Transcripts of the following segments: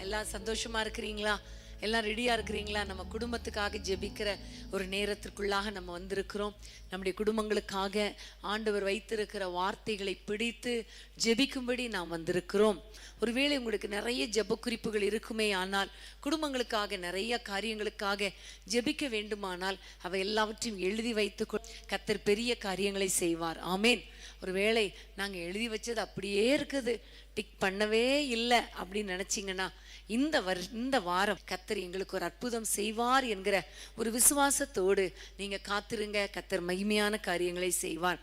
எல்லாம் சந்தோஷமா இருக்கிறீங்களா? எல்லாம் ரெடியா இருக்கிறீங்களா? நம்ம குடும்பத்துக்காக ஜெபிக்கிற ஒரு நேரத்திற்குள்ளாக நம்ம வந்திருக்கிறோம். நம்முடைய குடும்பங்களுக்காக ஆண்டவர் வைத்திருக்கிற வார்த்தைகளை பிடித்து ஜெபிக்கும்படி நாம் வந்திருக்கிறோம். ஒருவேளை உங்களுக்கு நிறைய ஜெப குறிப்புகள் இருக்குமே, ஆனால் குடும்பங்களுக்காக நிறைய காரியங்களுக்காக ஜெபிக்க வேண்டுமானால் அவை எல்லாவற்றையும் எழுதி வைத்து கர்த்தர் பெரிய காரியங்களை செய்வார். ஆமேன். ஒருவேளை நாங்கள் எழுதி வச்சது அப்படியே இருக்குது, டிக் பண்ணவே இல்லை அப்படின்னு நினைச்சிங்கன்னா இந்த வாரம் கர்த்தர் எங்களுக்கு ஒரு அற்புதம் செய்வார் என்கிற ஒரு விசுவாசத்தோடு நீங்க காத்திருங்க. கர்த்தர் மகிமையான காரியங்களை செய்வார்.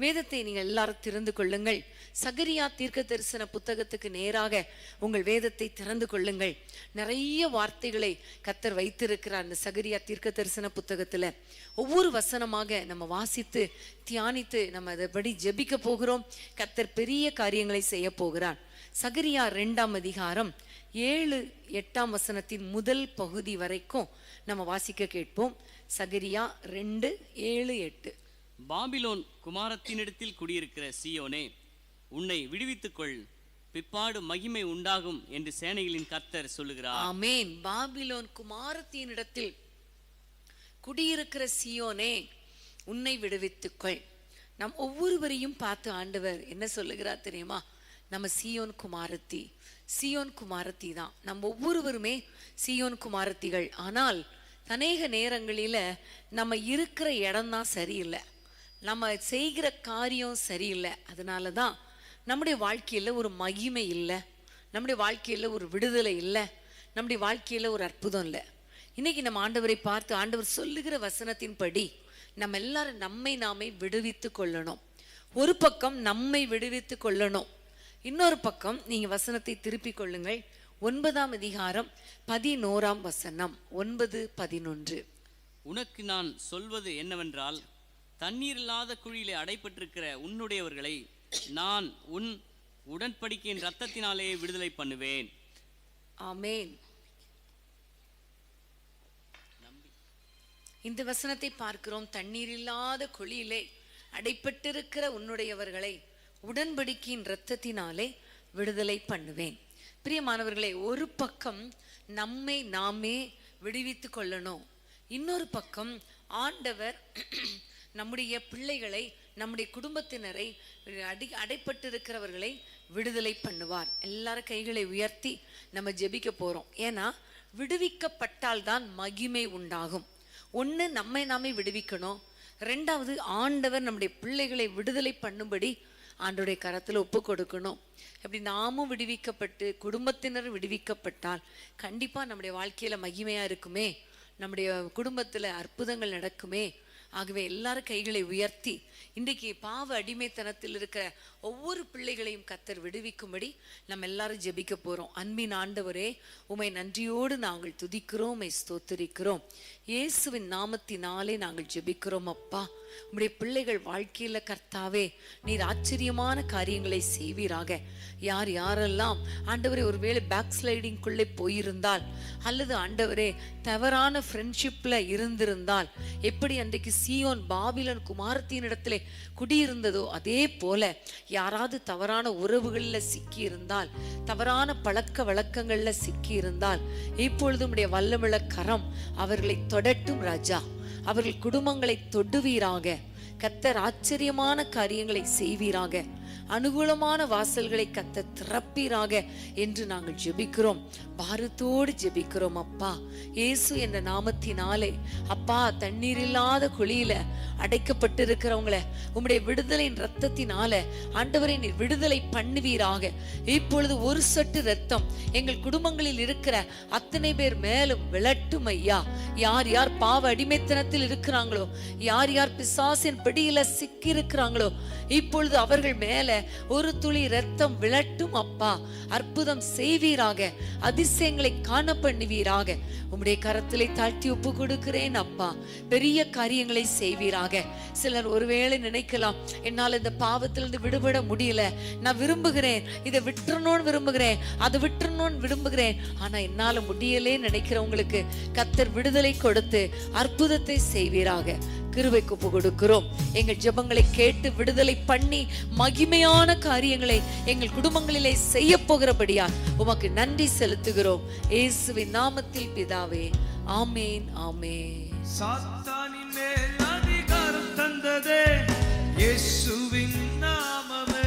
வேதத்தை நீங்க எல்லாரும் திறந்து கொள்ளுங்கள். சகரியா தீர்க்க தரிசன புத்தகத்துக்கு நேராக உங்கள் வேதத்தை திறந்து கொள்ளுங்கள். நிறைய வார்த்தைகளை கர்த்தர் வைத்திருக்கிறார் அந்த சகரியா தீர்க்க தரிசன புத்தகத்துல. ஒவ்வொரு வசனமாக நம்ம வாசித்து தியானித்து நம்ம அதைப்படி ஜெபிக்க போகிறோம். கர்த்தர் பெரிய காரியங்களை செய்ய போகிறார். சகரியா 2ஆம் அதிகாரம் 7-8 வசனத்தின் முதல் பகுதி வரைக்கும் நம்ம வாசிக்க கேட்போம். சகரியா 2:7-8. பாபிலோன் குமாரத்தினிடத்தில் குடியிருக்கிற சீயோனே, உன்னை விடுவித்துக்கொள், பிற்பாடு மகிமை உண்டாகும் என்று சேனைகளின் கர்த்தர் சொல்லுகிறார். ஆமென். பாபிலோன் குமாரத்தினிடத்தில் குடியிருக்கிற சீயோனே, உன்னை விடுவித்துக்கொள். நம் ஒவ்வொருவரையும் பார்த்து ஆண்டவர் என்ன சொல்லுகிறார் தெரியுமா? நம்ம சீயோன் குமாரத்தி தான். நம்ம ஒவ்வொருவருமே சீயோன் குமாரத்திகள். ஆனால் அநேக நேரங்களில் நம்ம இருக்கிற இடம்தான் சரியில்லை, நம்ம செய்கிற காரியம் சரியில்லை. அதனால தான் நம்முடைய வாழ்க்கையில் ஒரு மகிமை இல்லை, நம்முடைய வாழ்க்கையில் ஒரு விடுதலை இல்லை, நம்முடைய வாழ்க்கையில் ஒரு அற்புதம் இல்லை. இன்னைக்கு நம்ம ஆண்டவரை பார்த்து ஆண்டவர் சொல்லுகிற வசனத்தின்படி நம்ம எல்லாரும் நம்மை நாமே விடுவித்து கொள்ளணும். ஒரு பக்கம் நம்மை விடுவித்து கொள்ளணும், இன்னொரு பக்கம் நீங்க வசனத்தை திருப்பிக் கொள்ளுங்கள். 9ஆம் அதிகாரம் 11ஆம் வசனம். 9:11. உனக்கு நான் சொல்வது என்னவென்றால், தண்ணீர் இல்லாத குழியிலே அடைப்பட்டிருக்கிற உன்னுடையவர்களை நான் உன் உடன்படிக்கையின் இரத்தத்தினாலே விடுதலை பண்ணுவேன். ஆமென். இந்த வசனத்தை பார்க்கிறோம். தண்ணீர் இல்லாத குழியிலே அடைப்பட்டிருக்கிற உன்னுடையவர்களை உடன்படிக்கையின் இரத்தத்தினாலே விடுதலை பண்ணுவேன். பிரியமானவர்களே, ஒரு பக்கம் நம்மை நாமே விடுவித்து கொள்ளணும், இன்னொரு பக்கம் ஆண்டவர் நம்முடைய பிள்ளைகளை, நம்முடைய குடும்பத்தினரை, அடைப்பட்டிருக்கிறவர்களை விடுதலை பண்ணுவார். எல்லாரும் கைகளை உயர்த்தி நம்ம ஜெபிக்க போறோம். ஏன்னா விடுவிக்கப்பட்டால் தான் மகிமை உண்டாகும். ஒன்று நம்மை நாமே விடுவிக்கணும், ரெண்டாவது ஆண்டவர் நம்முடைய பிள்ளைகளை விடுதலை பண்ணும்படி ஆண்டோடைய கரத்தில் ஒப்பு கொடுக்கணும். அப்படி நாமும் விடுவிக்கப்பட்டு குடும்பத்தினர் விடுவிக்கப்பட்டால் கண்டிப்பா நம்முடைய வாழ்க்கையில மகிமையா இருக்குமே, நம்முடைய குடும்பத்துல அற்புதங்கள் நடக்குமே. ஆகவே எல்லாரும் கைகளை உயர்த்தி இன்றைக்கு பாவ அடிமைத்தனத்தில் இருக்கிற ஒவ்வொரு பிள்ளைகளையும் கர்த்தர் விடுவிக்கும்படி நம்ம எல்லாரும் ஜெபிக்க போறோம். அன்பின் ஆண்டவரே, உம்மை நன்றியோடு நாங்கள் துதிக்கிறோம், உம்மை ஸ்தோத்திரிக்கிறோம். இயேசுவின் நாமத்தினாலே நாங்கள் ஜெபிக்கிறோம். அப்பா, உம்முடைய பிள்ளைகள் வாழ்க்கையில கர்த்தாவே நீர் ஆச்சரியமான காரியங்களை செய்வீராக. யார் யாரெல்லாம் ஆண்டவரே ஒருவேளை பேக் ஸ்லைடிங்குள்ளே போயிருந்தால், அல்லது ஆண்டவரே தவறான ஃப்ரெண்ட்ஷிப்ல இருந்திருந்தால், எப்படி அன்றைக்கு சீயோன் பாபிலோன் குமாரத்தின் இடத்திலே குடியிருந்ததோ அதே போல யாராவது தவறான உறவுகள்ல சிக்கி இருந்தால், தவறான பழக்க வழக்கங்கள்ல சிக்கி இருந்தால், இப்பொழுது உம்முடைய வல்லமுள்ள கரம் அவர்களை தொடட்டும் ராஜா. அவர்கள் குடும்பங்களை தொடுவீராக. கர்த்தர் ஆச்சரியமான காரியங்களை செய்வீராக. அனுகூலமான வாசல்களை கர்த்தர் திறப்பீராக என்று நாங்கள் ஜெபிக்கிறோம், பாரத்தோடு ஜெபிக்கிறோம். அப்பா, இயேசு என்ற நாமத்தினாலே அப்பா, தண்ணீர் இல்லாத குழியில அடைக்கப்பட்டிருக்கிறவங்களை உம்முடைய விடுதலையின் இரத்தத்தினால ஆண்டவரை நீர் விடுதலை பண்ணுவீராக. இப்பொழுது ஒரு சொட்டு ரத்தம் எங்கள் குடும்பங்களில் இருக்கிற அத்தனை பேர் மேலும் விழட்டும் ஐயா. யார் யார் பாவ அடிமைத்தனத்தில் இருக்கிறாங்களோ, யார் யார் பிசாசின் பிடியில சிக்கி இருக்கிறாங்களோ, இப்பொழுது அவர்கள் மேல ஒரு துளி ரத்தம் விழட்டும் அப்பா. அற்புதம் செய்வீராக, அதிசயங்களை காண பண்ணுவீராக. உம்முடைய கரத்திலே தாழ்த்தி ஒப்பு கொடுக்கிறேன் அப்பா. பெரிய காரியங்களை செய்வீராக. சிலர் ஒருவேளை நினைக்கலாம், என்னால் இந்த பாவத்திலிருந்து விடுபட முடியல, நான் விரும்புகிறேன், இதை விட்டுறணும்னு விரும்புகிறேன், அதை விட்டுறணும்னு விரும்புகிறேன், ஆனா என்னால முடியலே நினைக்கிறவங்களுக்கு கர்த்தர் விடுதலை கொடுத்து அற்புதத்தை செய்வீராக. கிருபைக்கு ஒப்பு கொடுக்கிறோம். எங்கள் ஜெபங்களை கேட்டு விடுதலை பண்ணி மகிமையான காரியங்களை எங்கள் குடும்பங்களிலே செய்ய போகிறபடியா உமக்கு நன்றி செலுத்துகிறோம். இயேசுவின் நாமத்தில் பிதாவே, ஆமேன், ஆமேன். சாத்தானின் மேல் அதிகாரம் தந்ததே இயேசுவின் நாமமே.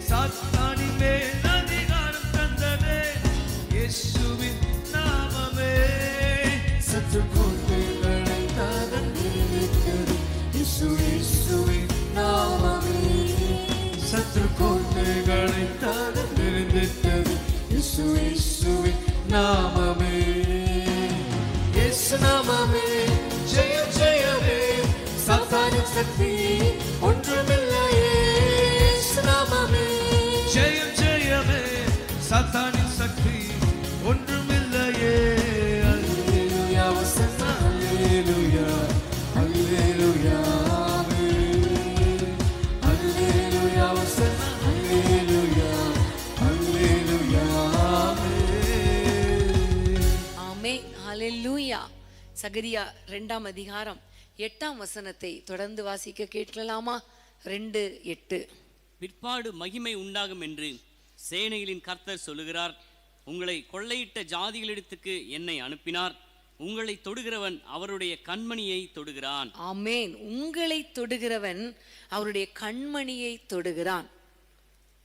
சாத்தானின் மேல் அதிகாரம் தந்ததே இயேசுவின் நாமமே. சற்று கோட்டைகளை தகர்த்தெறிந்தது இயேசுவின் நாமமே. சற்று கோட்டைகளை தகர்த்தெறிந்தது இயேசுவின் நாமமே. இயேசு நாமமே ஜெயம் ஜெயமே, சாத்தானின் சக்தி ஒன்றுமில்லையே. இயேசு நாமமே ஜெயம் ஜெயமே, சாத்தானின் சக்தி ஒன்றுமில்லையே. அல்லேலூயா வசன்னா அல்லேலூயா, அல்லேலூயா அல்லேலூயா வசன்னா அல்லேலூயா, அல்லேலூயா. ஆமென், ஹல்லேலூயா. சகரியா 2ஆம் அதிகாரம் 8ஆம் வசனத்தை தொடர்ந்து வாசிக்க கேட்கலாமா? 2:8. பிற்பாடு மகிமை உண்டாகும் என்று சேனைகளின் கர்த்தர் சொல்லுகிறார். உங்களை கொள்ளையிட்ட ஜாதிகளிடத்துக்கு என்னை அனுப்பினார். உங்களை தொடுகிறவன் அவருடைய கண்மணியை தொடுகிறான். ஆமென். உங்களை தொடுகிறவன் அவருடைய கண்மணியை தொடுகிறான்.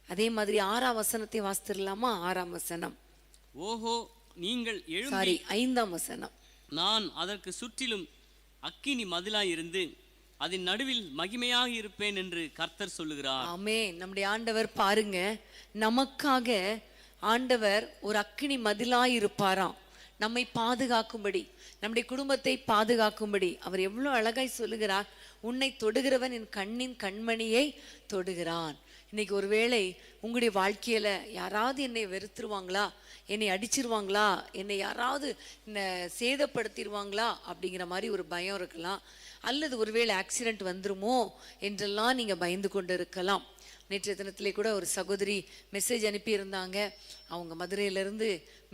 அதே மாதிரி 6ஆம் வசனத்தை வாசித்திரலாமா? 6ஆம் வசனம். ஓஹோ, நீங்கள் சாரி, 5ஆம் வசனம். நான் அதற்கு சுற்றிலும் அக்கினி மதிலாயிருந்து அதன் நடுவில் மகிமையாக இருப்பேன் என்று கர்த்தர் சொல்லுகிறார். ஆமென். நம்முடைய ஆண்டவர் பாருங்க, நமக்காக ஆண்டவர் ஒரு அக்கினி மதிலாய் இருப்பாராம், நம்மை பாதுகாக்கும்படி, நம்முடைய குடும்பத்தை பாதுகாக்கும்படி. அவர் எவ்வளவு அழகாய் சொல்லுகிறார், உன்னை தொடுகிறவன் என் கண்ணின் கண்மணியை தொடுகிறான். இன்னைக்கு ஒருவேளை உங்களுடைய வாழ்க்கையில யாராவது என்னை வெறுத்துருவாங்களா, என்னை அடிச்சிருவாங்களா, என்னை யாராவது சேதப்படுத்திடுவாங்களா அப்படிங்கிற மாதிரி ஒரு பயம் இருக்கலாம். அல்லது ஒருவேளை ஆக்சிடென்ட் வந்துருமோ என்றெல்லாம் நீங்க பயந்து கொண்டு இருக்கலாம். நேற்றைய தினத்திலே கூட ஒரு சகோதரி மெசேஜ் அனுப்பியிருந்தாங்க. அவங்க மதுரையிலிருந்து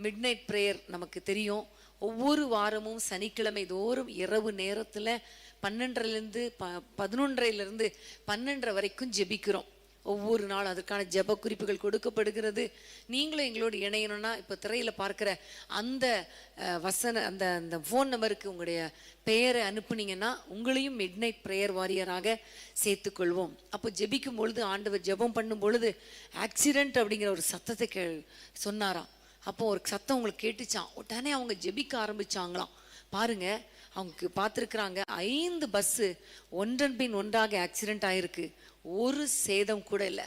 மிட்நைட் ப்ரேயர், நமக்கு தெரியும் ஒவ்வொரு வாரமும் சனிக்கிழமை தோறும் இரவு நேரத்தில் 12லேருந்து 11:30 12 வரைக்கும் ஜெபிக்கிறோம். ஒவ்வொரு நாள் அதற்கான ஜெப குறிப்புகள் கொடுக்கப்படுகிறது. நீங்களும் எங்களோடு இணையணும்னா இப்போ திரையில் பார்க்குற அந்த அந்த ஃபோன் நம்பருக்கு உங்களுடைய பெயரை அனுப்புனீங்கன்னா உங்களையும் மிட்நைட் ப்ரேயர் வாரியராக சேர்த்துக்கொள்வோம். அப்போ ஜெபிக்கும் பொழுது ஆண்டவர் ஜெபம் பண்ணும் பொழுது ஆக்சிடென்ட் அப்படிங்கிற ஒரு சத்தத்தை சொன்னாராம். அப்போ ஒரு சத்தம் உங்களுக்கு கேட்டுச்சான். உடனே அவங்க ஜெபிக்க ஆரம்பிச்சாங்களாம். பாருங்க, அவங்க பார்த்துருக்குறாங்க 5 பஸ்ஸு ஒன்றன் பின் ஒன்றாக ஆக்சிடென்ட் ஆயிருக்கு. ஒரு சேதம் கூட இல்லை,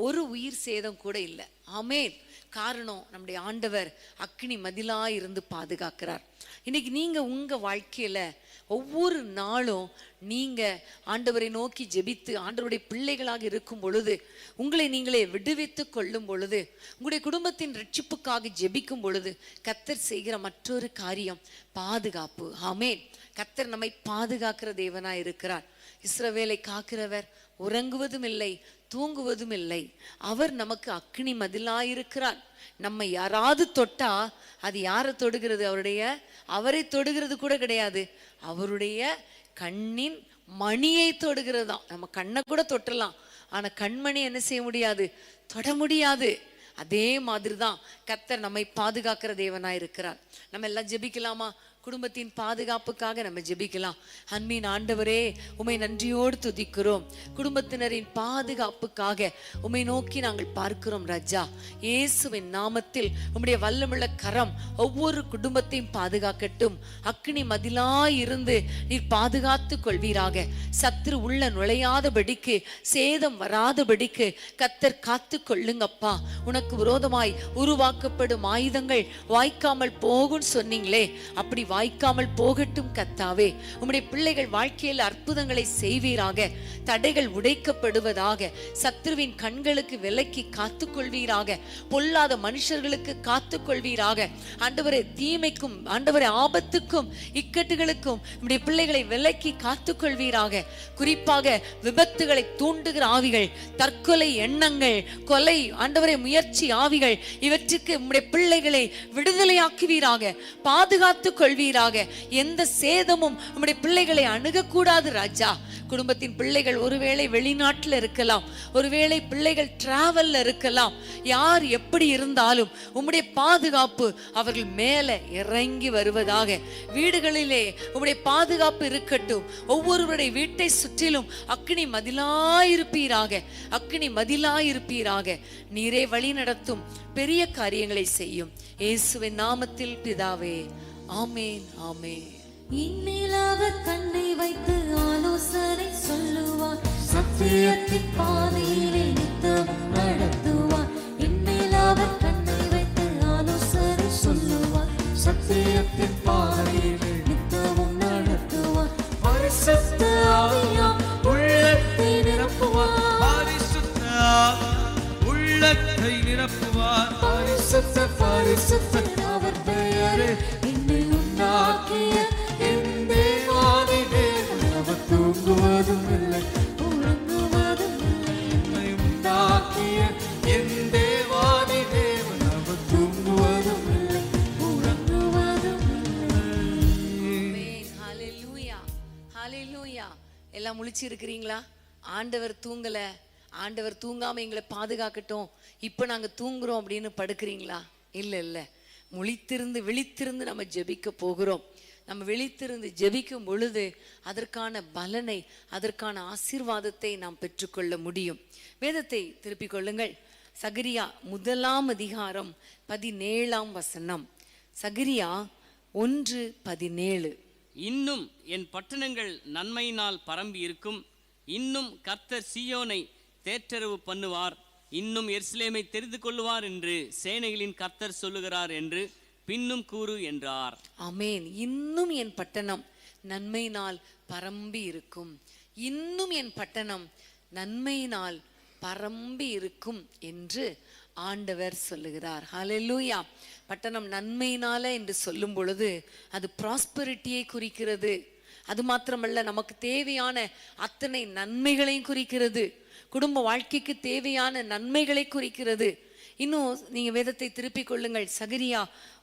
ஒரு உயிர் சேதம் கூட இல்லை. ஆமென். காரணம், நம்முடைய ஆண்டவர் அக்கினி மதிலாய் இருந்து பாதுகாக்கிறார். இன்னைக்கு நீங்க உங்க வாழ்க்கையில ஒவ்வொரு நாளும் நீங்க ஆண்டவரை நோக்கி ஜெபித்து ஆண்டவருடைய பிள்ளைகளாக இருக்கும் பொழுது, உங்களை நீங்களே விடுவித்து கொள்ளும் பொழுது, உங்களுடைய குடும்பத்தின் ரட்சிப்புக்காக ஜெபிக்கும் பொழுது கர்த்தர் செய்கிற மற்றொரு காரியம் பாதுகாப்பு. ஆமென். கர்த்தர் நம்மை பாதுகாக்கிற தேவனாய் இருக்கிறார். இஸ்ரவேலை காக்கிறவர் உறங்குவதும் இல்லை, தூங்குவதும் இல்லை. அவர் நமக்கு அக்கினி மதிலாயிருக்கிறார். நம்ம யாராவது தொட்டா அது யாரை தொடுகிறது? அவரை தொடுகிறது கூட கிடையாது, அவருடைய கண்ணின் மணியை தொடுகிறதாம். நம்ம கண்ணை கூட தொட்டலாம், ஆனா கண்மணி என்ன செய்ய முடியாது? தொட முடியாது. அதே மாதிரிதான் கர்த்தர் நம்மை பாதுகாக்கிற தேவனாய் இருக்கிறார். நம்ம எல்லாம் ஜெபிக்கலாமா? குடும்பத்தின் பாதுகாப்புக்காக நம்ம ஜெபிக்கலாம். அன்பின் ஆண்டவரே, உம்மை நன்றியோடு துதிக்கிறோம். குடும்பத்தினரின் பாதுகாப்புக்காக உம்மை நோக்கி நாங்கள் பார்க்கிறோம் ராஜா. இயேசுவின் நாமத்தில் உம்முடைய வல்லமுள்ள கரம் ஒவ்வொரு குடும்பத்தையும் பாதுகாக்கட்டும். அக்கினி மதிலாய் இருந்து நீர் பாதுகாத்து கொள்வீராக. சத்துரு உள்ள நுழையாதபடிக்கு, சேதம் வராதபடிக்கு கர்த்தர் காத்து கொள்ளுங்கப்பா. உனக்கு விரோதமாய் உருவாக்கப்படும் ஆயுதங்கள் வாய்க்காமல் போகும் சொன்னீங்களே, அப்படி வாய்க்காமல் போகட்டும் கர்த்தாவே. உம்முடைய பிள்ளைகள் வாழ்க்கையில் அற்புதங்களை செய்வீராக. தடைகள் உடைக்கப்படுவதாக. சத்ருவின் கண்களுக்கு விலக்கி காத்துக்கொள்வீராக. பொல்லாத மனுஷர்களுக்கு காத்துக்கொள்வீராக. ஆண்டவரே, தீமைக்கும் ஆண்டவரே ஆபத்துக்கும் இக்கட்டுகளுக்கும் உம்முடைய பிள்ளைகளை விலக்கி காத்துக்கொள்வீராக. குறிப்பாக விபத்துகளை தூண்டுகிற ஆவிகள், தற்கொலை எண்ணங்கள், கொலை ஆண்டவரே முயற்சி ஆவிகள், இவற்றுக்கு உம்முடைய பிள்ளைகளை விடுதலையாக்குவீராக. பாதுகாத்துக் கொள்வீராக. செய்வீராக. எந்த சேதமும் உம்முடைய பிள்ளைகளை அணுகக்கூடாது ராஜா. குடும்பத்தின் பிள்ளைகள் ஒருவேளை வெளிநாட்டுல இருக்கலாம், ஒருவேளை பிள்ளைகள் டிராவல்ல இருக்கலாம். யார் எப்படி இருந்தாலும் உம்முடைய பாதுகாப்பு அவர்கள் மேல இறங்கி வருவதாக. வீடுகளிலே உம்முடைய பாதுகாப்பு இருக்கட்டும். ஒவ்வொருவருடைய வீட்டை சுற்றிலும் அக்கினி மதிலாயிருப்பீராக, அக்கினி மதிலாயிருப்பீராக. நீரே வழி நடத்தும், பெரிய காரியங்களை செய்யும். இயேசுவின் நாமத்தில் பிதாவே, ஆமேன், ஆமேன். இன்னில் அவர் கண்ணை வைத்து ஆலோசனை சொல்லுவார், சத்தியத்தின் பாதையிலே நித்தமும் நடத்துவார். இன்னில் அவர் கண்ணை வைத்து ஆலோசனை சொல்லுவார், சத்தியத்தின் பாதையிலே நித்தமும் நடத்துவார். பரிசுத்த ஆவியாம் உள்ளத்தை நிரப்புவார், பரிசுத்த ஆவி உள்ளத்தை நிரப்புவார். பரிசுத்த பரிசுத்த அவர் பெயரே. என்னை உண்டாக்கிய என் தேவாதி தேவன், அவர் தூங்குவதும் இல்லை உறங்குவதும் இல்லை. என்னை உண்டாக்கிய என் தேவாதி தேவன், அவர் தூங்குவதும் இல்லை உறங்குவதும் இல்லை. ஆமென். ஹல்லேலூயா, ஹல்லேலூயா. எல்லாம் முழிச்சு இருக்கிறீங்களா? ஆண்டவர் தூங்கல, ஆண்டவர் தூங்காம எங்களை பாதுகாக்கட்டும், இப்ப நாங்க தூங்குறோம் அப்படின்னு படுக்கிறீங்களா? இல்ல இல்ல, முழித்திருந்து விழித்திருந்து நம்ம ஜெபிக்க போகிறோம். நம்ம விழித்திருந்து ஜெபிக்கும் பொழுது அதற்கான பலனை, அதற்கான ஆசீர்வாதத்தை நாம் பெற்றுக்கொள்ள முடியும். வேதத்தை திருப்பிக் கொள்ளுங்கள். சகரியா 1:17. சகரியா 1:17. இன்னும் என் பட்டணங்கள் நன்மையினால் பரம்பி இருக்கும், இன்னும் கர்த்தர் சீயோனை தேற்றரவு பண்ணுவார், இன்னும் எருசலேமை தெரிந்து கொள்ளுவார் என்று சேனைகளின் கர்த்தர் சொல்லுகிறார் என்று பின்னும் கூறு என்றார். ஆமென். இன்னும் என் பட்டணம் நன்மையினால் பரம்பி இருக்கும், இன்னும் என் பட்டணம் நன்மையினால் பரம்பி இருக்கும் என்று ஆண்டவர் சொல்லுகிறார். ஹல்லேலூயா. பட்டணம் நன்மையினால என்று சொல்லும் பொழுது அது ப்ராஸ்பரிட்டியை குறிக்கிறது. அது மாத்திரமல்ல, நமக்கு தேவையான அத்தனை நன்மைகளையும் குறிக்கிறது. குடும்ப வாழ்க்கைக்கு தேவையான நன்மைகளை குறிக்கிறது. இன்னும் நீங்க வேதத்தை திருப்பிக் கொள்ளுங்கள். சகரியா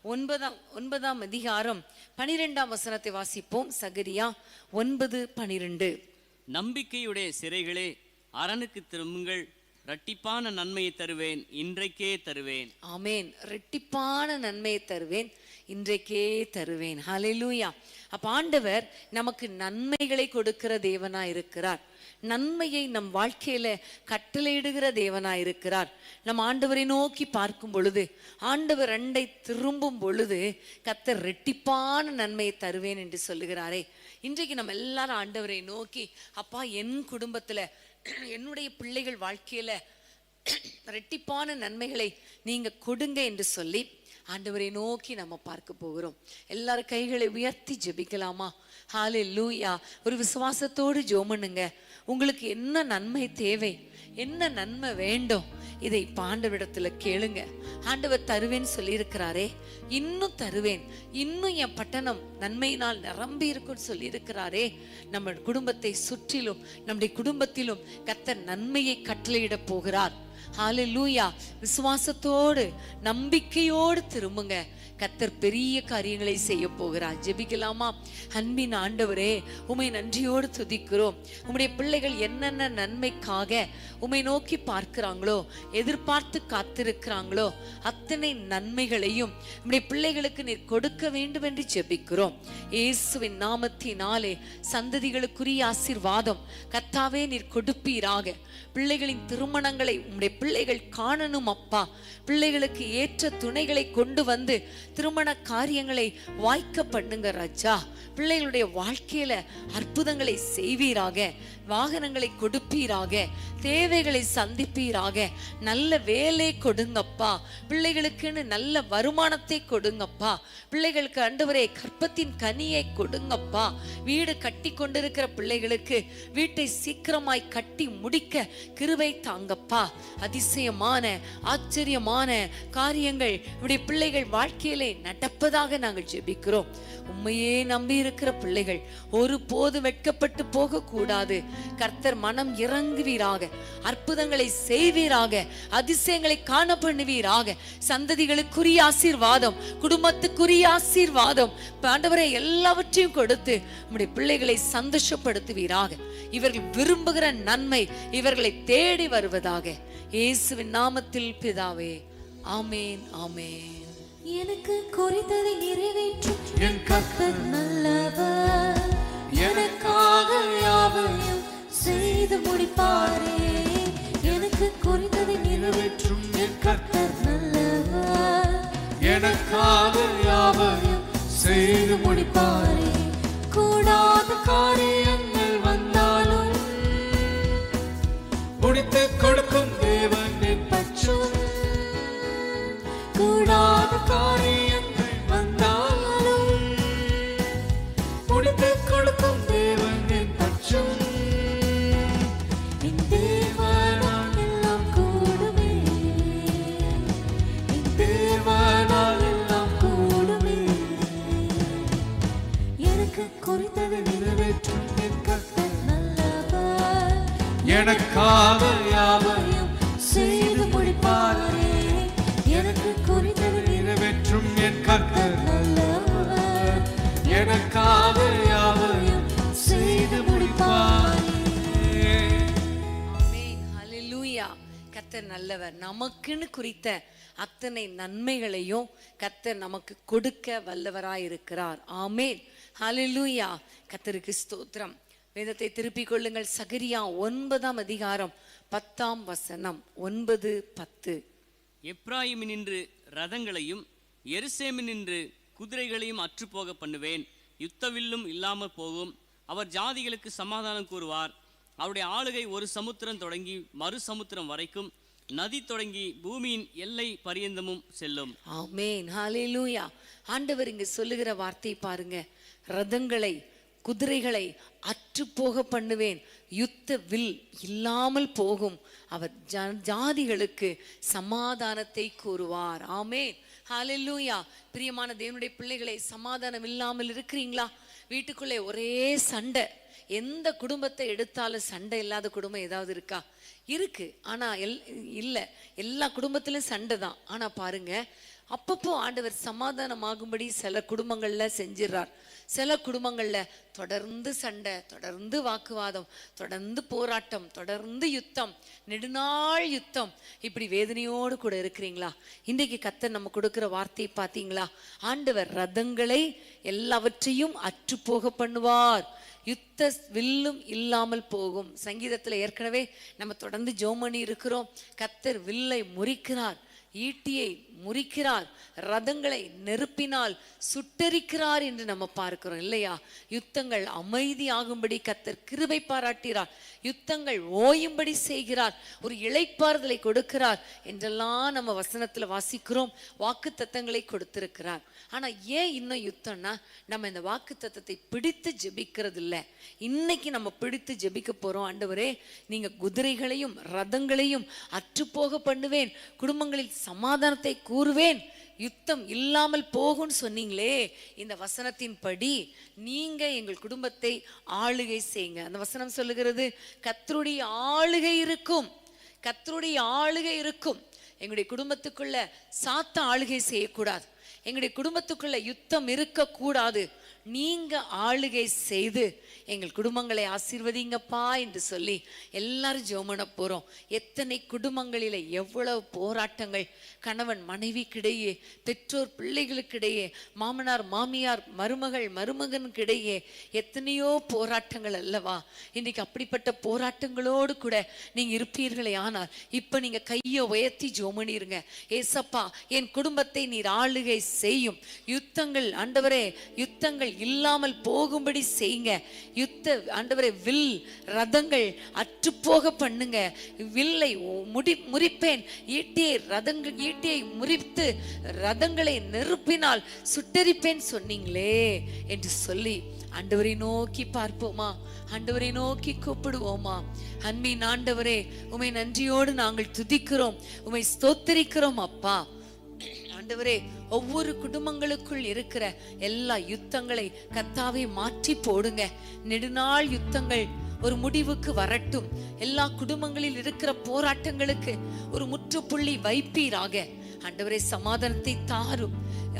9:12 வாசிப்போம். சகரியா 9:12. நம்பிக்கையுடைய சிறைகளே, அரணுக்கு திரும்புங்கள், இரட்டிப்பான நன்மையை தருவேன், இன்றைக்கே தருவேன். ஆமென். இரட்டிப்பான நன்மையை தருவேன், இன்றைக்கே தருவேன். ஹல்லேலூயா. அப்ப ஆண்டவர் நமக்கு நன்மைகளை கொடுக்கிற தேவனா இருக்கிறார். நன்மையை நம் வாழ்க்கையில கட்டளையிடுகிற தேவனா இருக்கிறார். நம் ஆண்டவரை நோக்கி பார்க்கும் பொழுது, ஆண்டவர் அண்டை திரும்பும் பொழுது கர்த்தர் இரட்டிப்பான நன்மையை தருவேன் என்று சொல்லுகிறாரே. இன்றைக்கு நம்ம எல்லாரும் ஆண்டவரை நோக்கி, அப்பா என் குடும்பத்துல, என்னுடைய பிள்ளைகள் வாழ்க்கையில இரட்டிப்பான நன்மைகளை நீங்க கொடுங்க என்று சொல்லி ஆண்டவரை நோக்கி நம்ம பார்க்க போகிறோம். எல்லாரும் கைகளை உயர்த்தி ஜெபிக்கலாமா? ஹல்லேலூயா. ஒரு விசுவாசத்தோடு ஜெபம் பண்ணுங்க. உங்களுக்கு என்ன நன்மை தேவை, என்ன நன்மை வேண்டும், இதை ஆண்டவரிடத்துல கேளுங்க. ஆண்டவர் தருவேன்னு சொல்லி இருக்கிறாரே, இன்னும் தருவேன், இன்னும் என் பட்டணம் நன்மையினால் நிரம்பி இருக்குன்னு சொல்லி இருக்கிறாரே. நம்ம குடும்பத்தை சுற்றிலும், நம்முடைய குடும்பத்திலும் கர்த்தர் நன்மையை கட்டளையிட போகிறார். ஹல்லேலூயா. விசுவாசத்தோடு நம்பிக்கையோடு திரும்புங்க. கர்த்தர் பெரிய காரியங்களை செய்ய போகிறார். ஜெபிக்கலாமா? அன்பின் ஆண்டவரே, உம்மை நன்றியோடு துதிக்கிறோம். உம்முடைய பிள்ளைகள் என்னென்ன நன்மைக்காக உம்மை நோக்கி பார்க்கிறாங்களோ, எதிர்பார்த்து காத்திருக்கிறாங்களோ, அத்தனை நன்மைகளையும் உம்முடைய பிள்ளைகளுக்கு நீர் கொடுக்க வேண்டும் என்று ஜெபிக்கிறோம். இயேசுவின் நாமத்தினாலே சந்ததிகளுக்குரிய ஆசீர்வாதம் கர்த்தாவே நீர் கொடுப்பீராக. பிள்ளைகளின் திருமணங்களை உம்முடைய பிள்ளைகள் காணணும் அப்பா. பிள்ளைகளுக்கு ஏற்ற துணைகளை கொண்டு வந்து திருமண காரியங்களை வாய்க்க பண்ணுங்க ராஜா. பிள்ளைகளுடைய வாழ்க்கையில அற்புதங்களை செய்வீராக. வாகனங்களை கொடுப்பீராக, தேவைகளை சந்திப்பீராக. நல்ல வேலை கொடுங்கப்பா. பிள்ளைகளுக்குன்னு நல்ல வருமானத்தை கொடுங்கப்பா. பிள்ளைகளுக்கு ஆண்டவரே கற்பத்தின் கனியை கொடுங்கப்பா. வீடு கட்டி கொண்டிருக்கிற பிள்ளைகளுக்கு வீட்டை சீக்கிரமாய் கட்டி முடிக்க கிருபை தாங்கப்பா. அதிசயமான ஆச்சரியமான காரியங்கள் நம்முடைய பிள்ளைகள் வாழ்க்கையிலே நடப்பதாக நாங்கள் ஜெபிக்கிறோம். உண்மையே நம்பி இருக்கிற பிள்ளைகள் ஒருபோது வெட்கப்பட்டு போக கூடாது. கர்த்தர் மனம் இறங்குவீராக, அற்புதங்களை செய்வீராக, அதிசயங்களை காண பண்ணுவீராக. சந்ததிகளுக்குரிய ஆசீர்வாதம், குடும்பத்துக்குரிய ஆசீர்வாதம் ஆண்டவரே எல்லாவற்றையும் கொடுத்து நம்முடைய பிள்ளைகளை சந்தோஷப்படுத்துவீராக. இவர்கள் விரும்புகிற நன்மை இவர்களை தேடி வருவதாக. இயேசுவின் நாமத்தில் பிதாவே, ஆமேன் ஆமேன். எனக்கு குறித்ததை நிறைவேற்றும் என் கர்த்தர் நல்லவர், எனக்காக யாவையும் செய்து முடிப்பாரே. எனக்கு குறித்ததை நிறைவேற்றும் என் கர்த்தர் நல்லவர், எனக்காக யாவையும் செய்து முடிப்பாரே. கூடாத காரியங்கள் வந்தாலும் முடித்து கொடுக்கும் தேவன் என் பட்சம். கூடாத காரியங்கள் வந்தாலும் முடித்து கொடுக்கும் தேவன் என் பட்சம். என் தேவனால் எல்லாம் கூடுமே, என் தேவனால் எல்லாம் கூடுமே. எனக்கு குறித்ததை நிறைவேற்றும் என் கர்த்தர் நல்லவர், எனக்காக யாவையும் செய்து முடிப்பாரே. எனக்கு குறித்ததை நிறைவேற்றும் என் கர்த்தர் நல்லவர், எனக்காக யாவையும் செய்து முடிப்பாரே. ஆமென், ஹல்லேலூயா. கர்த்தர் நல்லவர். நமக்குன்னு குறித்த அத்தனை நன்மைகளையும் கர்த்தர் நமக்கு கொடுக்க வல்லவராயிருக்கிறார். ஆமென், ஹல்லேலூயா. கர்த்தருக்கு ஸ்தோத்திரம். வேதத்தை திருப்பிக் கொள்ளுங்கள். சகரியா 9ஆம் அதிகாரம் 10ஆம் வசனம். 9:10. எப்ராயிமினின்று ரதங்களையும் எருசலேமினின்று குதிரைகளையும் அற்றுப்போக பண்ணுவேன். யுத்தவில்லும் இல்லாமல் போகும். அவர் ஜாதிகளுக்கு சமாதானம் கூறுவார். அவருடைய ஆளுகை ஒரு சமுத்திரம் தொடங்கி மறு சமுத்திரம் வரைக்கும், நதி தொடங்கி பூமியின் எல்லை பரியந்தமும் செல்லும். ஆமென், ஹல்லேலூயா. ஆண்டவர் இங்க சொல்லுகிற வார்த்தை பாருங்க. ரதங்களை குதிரைகளை அற்றுப்போக பண்ணுவேன், யுத்த வில் இல்லாமல் போகும், அவர் ஜாதிகளுக்கு சமாதானத்தை கூறுவார். ஆமென், ஹல்லேலூயா. பிரியமான தேவனுடைய பிள்ளைகளை, சமாதானம் இல்லாமல் இருக்கிறீங்களா? வீட்டுக்குள்ளே ஒரே சண்டை. எந்த குடும்பத்தை எடுத்தாலும் சண்டை இல்லாத குடும்பம் ஏதாவது இருக்கா? இருக்கு. ஆனா இல்லை, எல்லா குடும்பத்திலும் சண்டை தான். ஆனா பாருங்க, அப்பப்போ ஆண்டவர் சமாதானமாகும்படி சில குடும்பங்கள்ல செஞ்சிடறார். சில குடும்பங்கள்ல தொடர்ந்து சண்டை, தொடர்ந்து வாக்குவாதம், தொடர்ந்து போராட்டம், தொடர்ந்து யுத்தம், நெடுநாள் யுத்தம். இப்படி வேதனையோடு கூட இருக்கிறீங்களா? இன்றைக்கு கர்த்தர் நம்ம கொடுக்கிற வார்த்தையை பார்த்தீங்களா? ஆண்டவர் ரதங்களை எல்லாவற்றையும் அற்றுப்போக பண்ணுவார், யுத்த வில்லும் இல்லாமல் போகும். சங்கீதத்துல ஏற்கனவே நம்ம தொடர்ந்து ஜெபம் பண்ணி இருக்கிறோம். கர்த்தர் வில்லை முறிக்கிறார், ஈட்டியை முறிக்கிறார், ரதங்களை நெருப்பினால் சுட்டரிக்கிறார் என்று நம்ம பார்க்கிறோம் இல்லையா? யுத்தங்கள் அமைதியாகும்படி கர்த்தர் கிருபை பாராட்டுகிறார், யுத்தங்கள் ஓயும்படி செய்கிறார், ஒரு இளைப்பாறுதலை கொடுக்கிறார் என்றெல்லாம் நம்ம வசனத்துல வாசிக்கிறோம். வாக்கு தத்தங்களை கொடுத்திருக்கிறார். ஆனா ஏன் இன்னும் யுத்தம்னா, நம்ம இந்த வாக்கு தத்தத்தை பிடித்து ஜெபிக்கிறது இல்லை. இன்னைக்கு நம்ம பிடித்து ஜெபிக்க போறோம். ஆண்டவரே, நீங்க குதிரைகளையும் ரதங்களையும் அற்றுப்போக பண்ணுவேன், குடும்பங்களில் சமாதானத்தை கூறுவேன், யுத்தம் இல்லாமல் போகும்னு சொன்னீங்களே. இந்த வசனத்தின் படி நீங்க எங்கள் குடும்பத்தை ஆளுகை செய்யுங்க. அந்த வசனம் சொல்லுகிறது, கர்த்தருடைய ஆளுகை இருக்கும், கர்த்தருடைய ஆளுகை இருக்கும். எங்களுடைய குடும்பத்துக்குள்ள சாத்த ஆளுகை செய்யக்கூடாது, எங்களுடைய குடும்பத்துக்குள்ள யுத்தம் இருக்கக்கூடாது. நீங்க ஆளுகை செய்து எங்கள் குடும்பங்களை ஆசீர்வதிங்கப்பா என்று சொல்லி எல்லாரும் ஜெபம் பண்ண போறோம். எத்தனை குடும்பங்களில எவ்வளவு போராட்டங்கள், கணவன் மனைவிக்கிடையே, பெற்றோர் பிள்ளைகளுக்கிடையே, மாமனார் மாமியார் மருமகள் மருமகனுக்கிடையே எத்தனையோ போராட்டங்கள் அல்லவா? இன்னைக்கு அப்படிப்பட்ட போராட்டங்களோடு கூட நீங்க இருப்பீர்களே. ஆனால் இப்ப நீங்க கையை உயர்த்தி ஜெபம் பண்ணிருங்க. ஏசப்பா, என் குடும்பத்தை நீர் ஆளுகை செய்யும். யுத்தங்கள் ஆண்டவரே, யுத்தங்கள் யுத்தங்கள் இல்லாமல் போகும்படி செய்யுங்க. ஆண்டவரே வில் ரதங்கள் அற்றுப்போக பண்ணுங்க. வில்லை முறிப்பேன், ஈட்டியை முறித்து ரதங்களை நெருப்பினால் சுட்டெரிப்பேன் சொன்னீங்களே என்று சொல்லி ஆண்டவரை நோக்கி பார்ப்போமா? ஆண்டவரை நோக்கி கூப்பிடுவோமா? அன்பின் ஆண்டவரே, உம்மை நன்றியோடு நாங்கள் துதிக்கிறோம், உம்மை ஸ்தோத்திரிக்கிறோம் அப்பா. ஆண்டவரே, ஒவ்வொரு குடும்பங்களுக்குள் இருக்கிற எல்லா யுத்தங்களை கர்த்தாவே மாற்றி போடுங்க. நெடுநாள் யுத்தங்கள் ஒரு முடிவுக்கு வரட்டும். எல்லா குடும்பங்களில் இருக்கிற போராட்டங்களுக்கு ஒரு முற்றுப்புள்ளி வைப்பீராக. ஆண்டவரே, சமாதானத்தை தாரும்.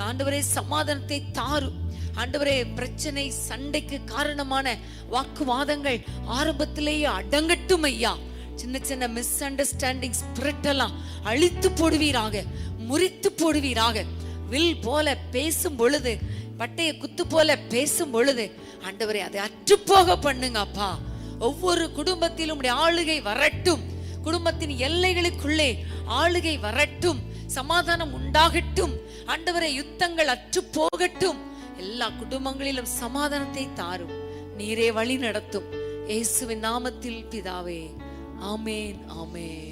ஆண்டவரே, சமாதானத்தை தாரும். ஆண்டவரே, பிரச்சனை சண்டைக்கு காரணமான வாக்குவாதங்கள் ஆரம்பத்திலேயே அடங்கட்டும் ஐயா. சின்ன சின்ன மிஸ் அண்டர்ஸ்டாண்டிங் ஸ்பிரிட் எல்லாம் அழித்து போடுவீராக, முறித்து போடுவீராக. வில் போல பேசும் பொழுது, பட்டைய குத்து போல பேசும் பொழுது ஆண்டவரே அதை அற்றுப்போக பண்ணுங்க அப்பா. ஒவ்வொரு குடும்பத்திலும் ஆளுகை வரட்டும். குடும்பத்தின் எல்லைகளுக்குள்ளே ஆளுகை வரட்டும். சமாதானம் உண்டாகட்டும். ஆண்டவரே, யுத்தங்கள் அற்று போகட்டும். எல்லா குடும்பங்களிலும் சமாதானத்தை தாரும். நீரே வழி நடத்தும். இயேசுவின் நாமத்தில் பிதாவே, ஆமேன், ஆமேன்.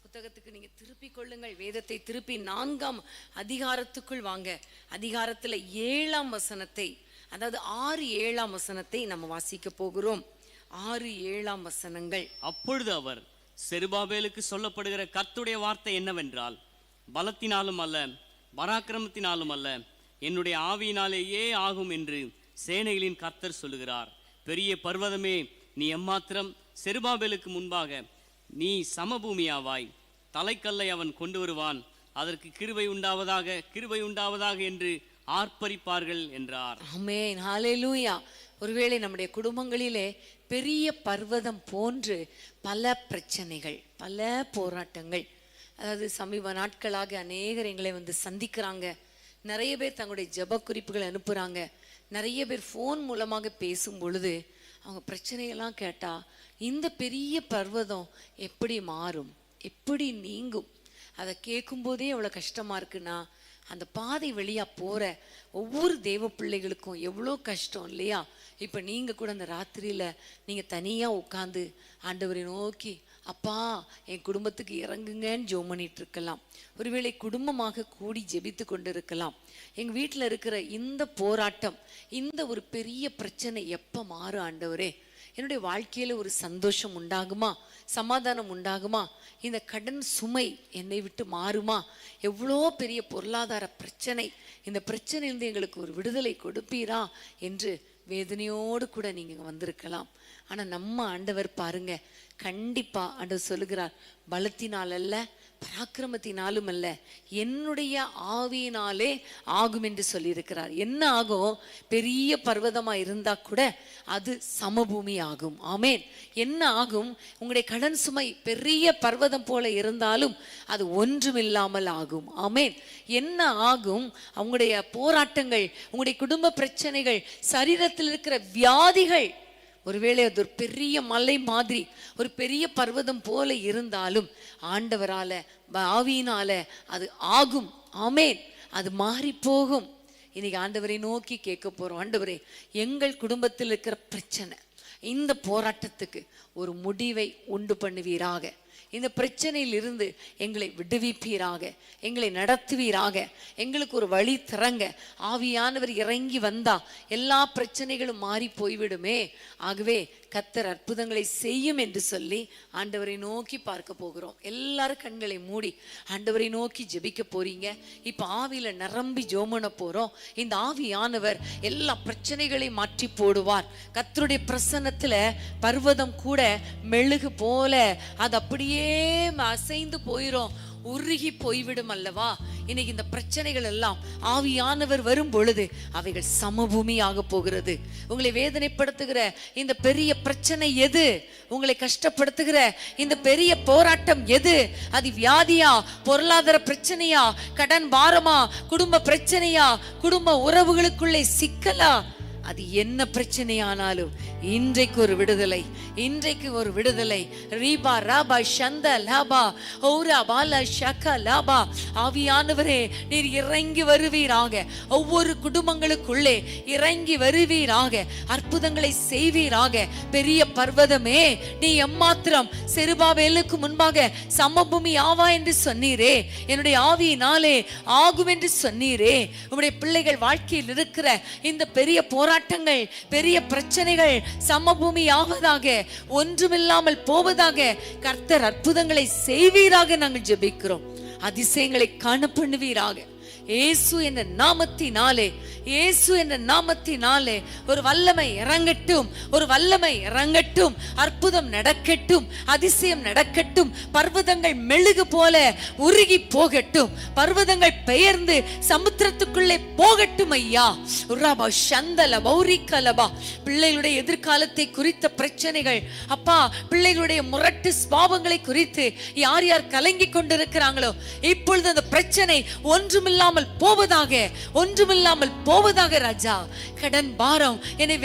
புத்தகத்துக்கு நீங்க திருப்பி கொள்ளுங்கள். வேதத்தை திருப்பி 4ஆம் அதிகாரத்துக்குள் வாங்க. அதிகாரத்துல 7ஆம் வசனத்தை, அதாவது 6-7ஆம் வசனத்தை நம்ம வாசிக்க போகிறோம். 6-7ஆம் வசனங்கள். அப்பொழுது அவர், செருபாபேலுக்கு சொல்லப்படுகிற கர்த்தருடைய வார்த்தை என்னவென்றால், பலத்தினாலும் அல்ல, பராக்கிரமத்தினாலும் அல்ல, என்னுடைய ஆவியினாலேயே ஆகும் என்று சேனைகளின் கர்த்தர் சொல்லுகிறார். பெரிய பர்வதமே, நீ எம்மாத்திரம்? செருபாபேலுக்கு முன்பாக நீ சமபூமியாவாய். தலைக்கல்லை அவன் கொண்டு வருவான், அதற்கு கிருபை உண்டாவதாக, கிருபை உண்டாவதாக என்று ஆர்ப்பரிப்பார்கள் என்றார். ஆமென், ஹல்லேலூயா. ஒருவேளை நம்முடைய குடும்பங்களிலே பெரிய பர்வதம் போன்று பல பிரச்சனைகள், பல போராட்டங்கள், அதாவது சமீப நாட்களாக அநேகர் எங்களை சந்திக்கிறாங்க. நிறைய பேர் தங்களுடைய ஜெப குறிப்புகளை அனுப்புறாங்க. நிறைய பேர் ஃபோன் மூலமாக பேசும் பொழுது அவங்க பிரச்சனையெல்லாம் கேட்டா, இந்த பெரிய பர்வதம் எப்படி மாறும், எப்படி நீங்கும்? அதை கேட்கும் போதே எவ்வளோ கஷ்டமா இருக்குன்னா, அந்த பாதை வழியா போற ஒவ்வொரு தேவ பிள்ளைகளுக்கும் எவ்வளோ கஷ்டம் இல்லையா? இப்போ நீங்க கூட அந்த ராத்திரியில நீங்க தனியா உட்காந்து ஆண்டவரை நோக்கி, அப்பா என் குடும்பத்துக்கு இறங்குங்கன்னு ஜெபம் பண்ணிட்டு இருக்கலாம். ஒருவேளை குடும்பமாக கூடி ஜெபித்து கொண்டு இருக்கலாம். எங்க வீட்டில் இருக்கிற இந்த போராட்டம், இந்த ஒரு பெரிய பிரச்சனை எப்போ மாறும் ஆண்டவரே? என்னுடைய வாழ்க்கையில ஒரு சந்தோஷம் உண்டாகுமா, சமாதானம் உண்டாகுமா? இந்த கடன் சுமை என்னை விட்டு மாறுமா? எவ்வளோ பெரிய பொருளாதார பிரச்சனை, இந்த பிரச்சனையிலிருந்து எங்களுக்கு ஒரு விடுதலை கொடுப்பீரா என்று வேதனையோடு கூட நீங்க வந்திருக்கலாம். ஆனா நம்ம ஆண்டவர் பாருங்க, கண்டிப்பா ஆண்டவர் சொல்லுகிறார், பலத்தினால் அல்ல, பராக்கிரமத்தினாலும் அல்ல, என்னுடைய ஆவியினாலே ஆகும் என்று சொல்லியிருக்கிறார். என்ன ஆகும்? பெரிய பர்வதமா இருந்தா கூட அது சமபூமி ஆகும். ஆமேன். என்ன ஆகும்? உங்களுடைய கடன் சுமை பெரிய பர்வதம் போல இருந்தாலும் அது ஒன்றுமில்லாமல் ஆகும். ஆமேன். என்ன ஆகும்? உங்களுடைய போராட்டங்கள், உங்களுடைய குடும்ப பிரச்சனைகள், சரீரத்தில் இருக்கிற வியாதிகள், ஒருவேளை அது ஒரு பெரிய மலை மாதிரி, ஒரு பெரிய பர்வதம் போல இருந்தாலும் ஆண்டவரால, ஆவியினால அது ஆகும். ஆமேன். அது மாறி போகும். இன்னைக்கு ஆண்டவரை நோக்கி கேட்க போறோம், ஆண்டவரே எங்கள் குடும்பத்தில் இருக்கிற பிரச்சனை, இந்த போராட்டத்துக்கு ஒரு முடிவை உண்டு பண்ணுவீராக. இந்த பிரச்சனையில் இருந்து எங்களை விடுவிப்பீராக, எங்களை நடத்துவீராக, எங்களுக்கு ஒரு வழி திறங்க. ஆவியானவர் இறங்கி வந்தா எல்லா பிரச்சனைகளும் மாறி போய்விடுமே. ஆகவே கர்த்தர் அற்புதங்களை செய்யும் என்று சொல்லி ஆண்டவரை நோக்கி பார்க்க போகிறோம். எல்லாரும் கண்களை மூடி ஆண்டவரை நோக்கி ஜெபிக்க போறீங்க. இப்ப ஆவியில நிரம்பி ஜோமன போறோம். இந்த ஆவியானவர் எல்லா பிரச்சனைகளையும் மாற்றி போடுவார். கர்த்தருடைய பிரசன்னத்துல பர்வதம் கூட மெழுகு போல அது அப்படியே அசைந்து போயிரும், உருகி போய்விடும் அல்லவா? இன்னைக்கு இந்த பிரச்சனைகள் எல்லாம் ஆவியானவர் வரும் பொழுது அவைகள் சமபூமியாக போகிறது. உங்களை வேதனைப்படுத்துகிற இந்த பெரிய பிரச்சனை எது? உங்களை கஷ்டப்படுத்துகிற இந்த பெரிய போராட்டம் எது? அது வியாதியா, பொருளாதார பிரச்சனையா, கடன் பாரமா, குடும்ப பிரச்சனையா, குடும்ப உறவுகளுக்குள்ளே சிக்கலா, அது என்ன பிரச்சனையானாலும் இன்றைக்கு ஒரு விடுதலை, இன்றைக்கு ஒரு விடுதலை. ரீபா ராபா ஷந்த லாபா ஓரா பாலா ஷக லாபா. ஆவியானவரே, நீர் இறங்கி வருவீராக, ஒவ்வொரு குடும்பங்களுக்குள்ளே இறங்கி வருவீராக, அற்புதங்களை செய்வீராக. பெரிய பர்வதமே, நீ எம்மாத்திரம் செருபாபேலுக்கு முன்பாக சமபூமி ஆவா என்று சொன்னீரே, என்னுடைய ஆவியினாலே ஆகும் என்று சொன்னீரே. உம்முடைய பிள்ளைகள் வாழ்க்கையில் இருக்கிற இந்த பெரிய போராட்டங்கள், பெரிய பிரச்சனைகள் சமபூமி ஆவதாக, ஒன்றுமில்லாமல் போவதாக. கர்த்தர் அற்புதங்களை செய்வீராக நாங்கள் ஜெபிக்கிறோம். அதிசயங்களை காண பண்ணுவீராக. இயேசு என்ற நாமத்தினாலே, இயேசு என்ற நாமத்தினாலே ஒரு வல்லமை இறங்கட்டும், ஒரு வல்லமை இறங்கட்டும். அற்புதம் நடக்கட்டும், அதிசயம் நடக்கட்டும். பர்வதங்கள் மெழுகு போல உருகி போகட்டும், பர்வதங்கள் பெயர்ந்து சமுத்திரத்துக்குள்ளே போகட்டும் ஐயா. உராபா சந்தல பௌரிக்கலபா. பிள்ளைகளுடைய எதிர்காலத்தை குறித்த பிரச்சனைகள் அப்பா, பிள்ளைகளுடைய முரட்டு சுபாவங்களை குறித்து யார் யார் கலங்கி கொண்டிருக்கிறாங்களோ, இப்பொழுது அந்த பிரச்சனை ஒன்றுமில்லாமல் போவதாக, ஒன்றுமில்லாமல் போவதாக ராஜா. கடன் பாரம் என்னை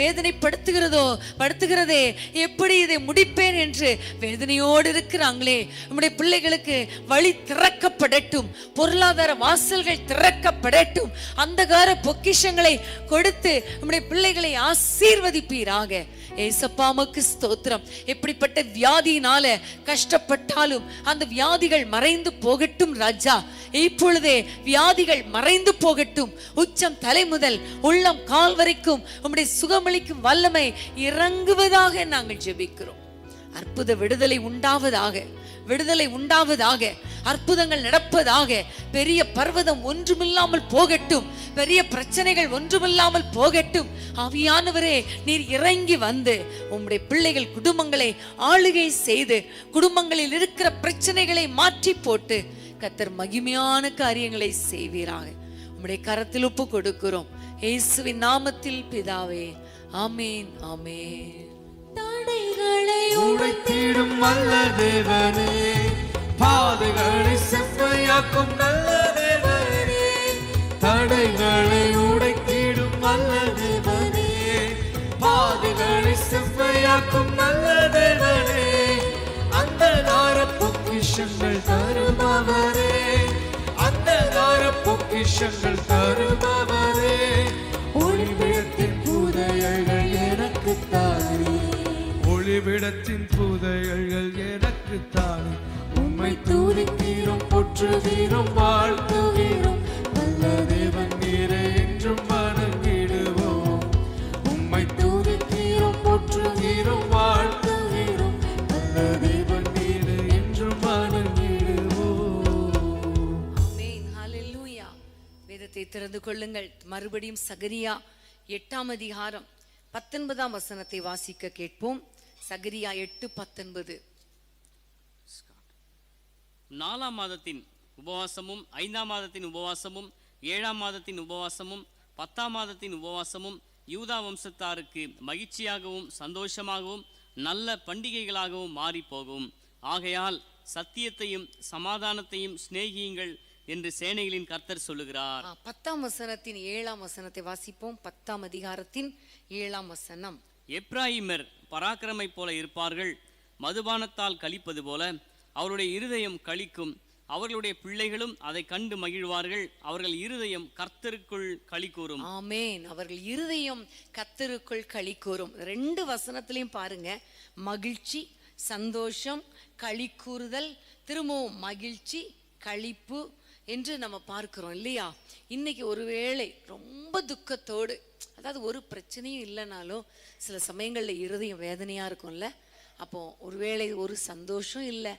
படுத்துகிறதே, எப்படி இதை முடிப்பேன் என்று வேதனையோடு இருக்கிறாங்களே, நம்முடைய பிள்ளைகளுக்கு வழி திறக்கப்படட்டும், பொருளாதார வாசல்கள் திறக்கப்படட்டும், அந்தகார பொக்கிஷங்களை கொடுத்து நம்முடைய பிள்ளைகளை ஆசீர்வதிப்பீராக. ஏசப்பாமுக்கு ஸ்தோத்திரம். எப்படிப்பட்ட வியாதியினால கஷ்டப்பட்டாலும் அந்த வியாதிகள் மறைந்து போகட்டும் ராஜா. இப்பொழுதே வியாதிகள் மறைந்து போகட்டும். உச்சம் தலை முதல் உள்ளம் கால் வரைக்கும் உம்முடைய சுகமளிக்கும் வல்லமை இறங்குவதாக நாங்கள் ஜெபிக்கிறோம். அற்புத விடுதலை உண்டாவதாக, விடுதலை உண்டாவதாக, அற்புதங்கள் நடப்பதாக. பெரிய பர்வதம் ஒன்றுமில்லாமல் போகட்டும், பெரிய பிரச்சனைகள் ஒன்றுமில்லாமல் போகட்டும். ஆவியானவரே, நீர் இறங்கி வந்து உம்முடைய பிள்ளைகள் குடும்பங்களை ஆளுகை செய்து, குடும்பங்களில் இருக்கிற பிரச்சனைகளை மாற்றி போட்டு கர்த்தர் மகிமையான காரியங்களை செய்வீராக. உம்முடைய கரத்தில் ஒப்பு கொடுக்கிறோம், இயேசுவின் நாமத்தில் பிதாவே, ஆமேன், ஆமேன். தடைகளை உடைத்திடும் நல்ல தேவனே, பாதைகளை செவ்வையாக்கும் நல்ல தேவனே, தடைகளை உடைத்திடும் நல்ல தேவனே, பாதைகளை செவ்வையாக்கும் நல்ல தேவனே, அந்தகார பொக்கிஷங்கள் தருபவரே, அந்தகார பொக்கிஷங்கள் தருபவரே, ஒளிவிடத்தின் புதையல்கள் எனக்கு தானே, ஒளிவிடத்தின் புதையல்கள் எனக்கு தானே. உம்மை துதிக்கிறோம், போற்றுகிறோம், வாழ்த்துகிறோம், நல்ல தேவன் நீரே என்றும் வணங்கிடுவோம். உம்மை துதிக்கிறோம், போற்றுகிறோம், வாழ்த்துகிறோம், நல்ல தேவன் நீரே என்றும் வணங்கிடுவோம். ஆமென், ஹல்லேலூயா. வேதத்தை திறந்து கொள்ளுங்கள். மறுபடியும் சகரியா 8ஆம் அதிகாரம் 19ஆம் வசனத்தை வாசிக்க கேட்போம். சகரியா 8:19. 4ஆம் மாதத்தின் உபவாசமும் 5ஆம் மாதத்தின் உபவாசமும் 7ஆம் மாதத்தின் உபவாசமும் 10ஆம் மாதத்தின் உபவாசமும் யூதா வம்சத்தாருக்கு மகிழ்ச்சியாகவும் சந்தோஷமாகவும் நல்ல பண்டிகைகளாகவும் மாறி போகும். ஆகையால் சத்தியத்தையும் சமாதானத்தையும் சிநேகியுங்கள் என்று சேனைகளின் கர்த்தர் சொல்லுகிறார். 10ஆம் வசனத்தின் 7ஆம் வசனத்தை வாசிப்போம். 10ஆம் அதிகாரத்தின் 7ஆம் வசனம். எப்ராயிமர் பராக்கிரமை போல இருப்பார்கள், மதுபானத்தால் களிப்பது போல அவருடைய இருதயம் களிக்கும், அவர்களுடைய பிள்ளைகளும் அதை கண்டு மகிழ்வார்கள், அவர்கள் இருதயம் கர்த்தருக்குள் களி கூறும். ஆமென். அவர்கள் இருதயம் கர்த்தருக்குள் களி கூறும். 2 வசனத்திலையும் பாருங்க, மகிழ்ச்சி, சந்தோஷம், களி கூறுதல், திரும்பவும் மகிழ்ச்சி, களிப்பு என்று நம்ம பார்க்கிறோம் இல்லையா? இன்னைக்கு ஒருவேளை ரொம்ப துக்கத்தோடு, அதாவது ஒரு பிரச்சனையும் இல்லைனாலும் சில சமயங்களில் இருதயம் வேதனையாக இருக்கும்ல. அப்போ ஒருவேளை ஒரு சந்தோஷம் இல்லை,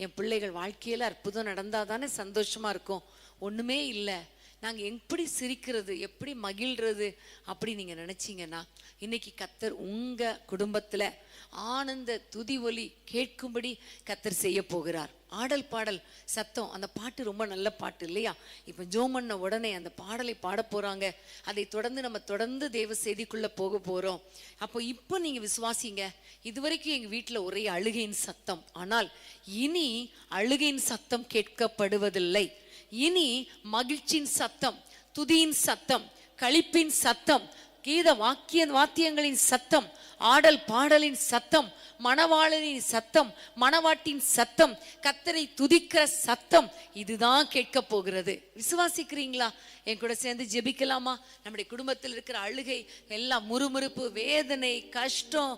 என் பிள்ளைகள் வாழ்க்கையில் அற்புதம் நடந்தால் தானே சந்தோஷமாக இருக்கும், ஒன்றுமே இல்லை, நாங்கள் எப்படி சிரிக்கிறது, எப்படி மகிழ்றது அப்படி நீங்கள் நினச்சிங்கன்னா, இன்னைக்கு கர்த்தர் உங்கள் குடும்பத்தில் ஆனந்த துதி ஒலி கேட்கும்படி கர்த்தர் செய்ய போகிறார். ஆடல் பாடல் சத்தம், அந்த பாட்டு ரொம்ப நல்ல பாட்டு இல்லையா? இப்போ ஜோம் பண்ண உடனே அந்த பாடலை பாட போகிறாங்க. அதை தொடர்ந்து நம்ம தொடர்ந்து தேவ செய்திக்குள்ளே போக போகிறோம். அப்போ இப்போ நீங்கள் விசுவாசிங்க, இதுவரைக்கும் எங்கள் வீட்டில் ஒரே அழுகையின் சத்தம், ஆனால் இனி அழுகையின் சத்தம் கேட்கப்படுவதில்லை. இனி மகிழ்ச்சியின் சத்தம், துதியின் சத்தம், களிப்பின் சத்தம் கீத வாத்தியங்களின் சத்தம், ஆடல் பாடலின் சத்தம், மணவாளனின் சத்தம், மணவாட்டின் சத்தம், கர்த்தரை துதிக்கிற சத்தம், இதுதான் கேட்க போகிறது. விசுவாசிக்கிறீங்களா? என் கூட சேர்ந்து ஜெபிக்கலாமா? நம்முடைய குடும்பத்தில் இருக்கிற அழுகை எல்லாம், முறுமுறுப்பு, வேதனை, கஷ்டம்,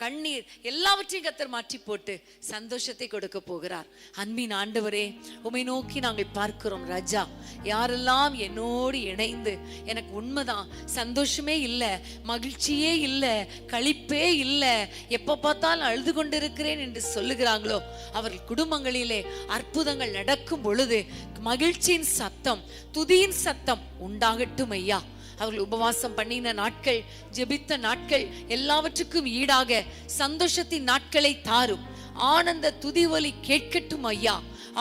கண்ணீர் எல்லாவற்றையும் கர்த்தர் மாற்றி போட்டு சந்தோஷத்தை கொடுக்க போகிறார். அன்பின் ஆண்டவரே, உம்மை நோக்கி நாங்கள் பார்க்கிறோம் ராஜா. யாரெல்லாம் என்னோடு இணைந்து எனக்கு உண்மைதான் சந்தோஷமே இல்லை, மகிழ்ச்சியே இல்லை, களிப்பே இல்லை, எப்ப பார்த்தாலும் அழுது கொண்டிருக்கிறேன் என்று சொல்லுகிறாங்களோ, அவர்கள் குடும்பங்களிலே அற்புதங்கள் நடக்கும் பொழுது மகிழ்ச்சியின் சத்தம், துதியின் சத்தம் உண்டாகட்டும் ஐயா. அவர்கள் உபவாசம் பண்ணின நாட்கள், ஜெபித்த நாட்கள் எல்லாவற்றுக்கும் ஈடாக சந்தோஷத்தின் நாட்களை தாரும். ஆனந்த துதி ஒலி கேட்கட்டும் ஐயா.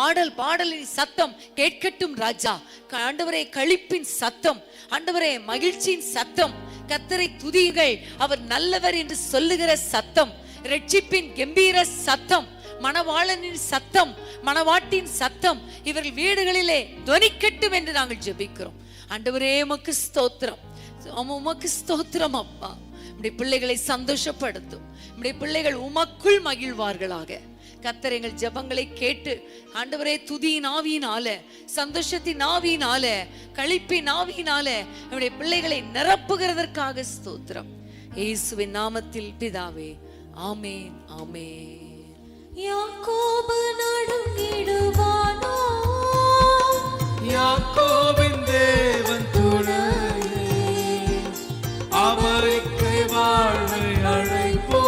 ஆடல் பாடலின் சத்தம் கேட்கட்டும் ராஜா. ஆண்டவரே, களிப்பின் சத்தம், ஆண்டவரே மகிழ்ச்சியின் சத்தம், கர்த்தரை துதியுங்கள், அவர் நல்லவர் என்று சொல்லுகிற சத்தம், இரட்சிப்பின் கம்பீர சத்தம், மணவாளனின் சத்தம், மணவாட்டின் சத்தம் இவர்கள் வீடுகளிலே துவனிக்கட்டும் என்று நாங்கள் ஜெபிக்கிறோம். ஆண்டவரே, உமக்கு ஸ்தோத்திரம், உமக்கு ஸ்தோத்திரம் அப்பா. நம்முடைய பிள்ளைகளை சந்தோஷப்படுத்தும், நம்முடைய பிள்ளைகள் உமக்குள் மகிழ்வார்களாக. கர்த்தர் எங்கள் ஜெபங்களை கேட்டு ஆண்டவரே, துதியின் ஆவியினால, சந்தோஷத்தின் ஆவியினால, களிப்பின் ஆவியினால நம்முடைய பிள்ளைகளை நிரப்புகிறதற்காக ஸ்தோத்திரம். இயேசுவின் நாமத்தில் பிதாவே, ஆமென், ஆமென். யாக்கோபு நடுங்கிடுவானோ, யாக்கோபின் தேவன் துணையே, அவருக்கு வாழ்வை அழைப்போ,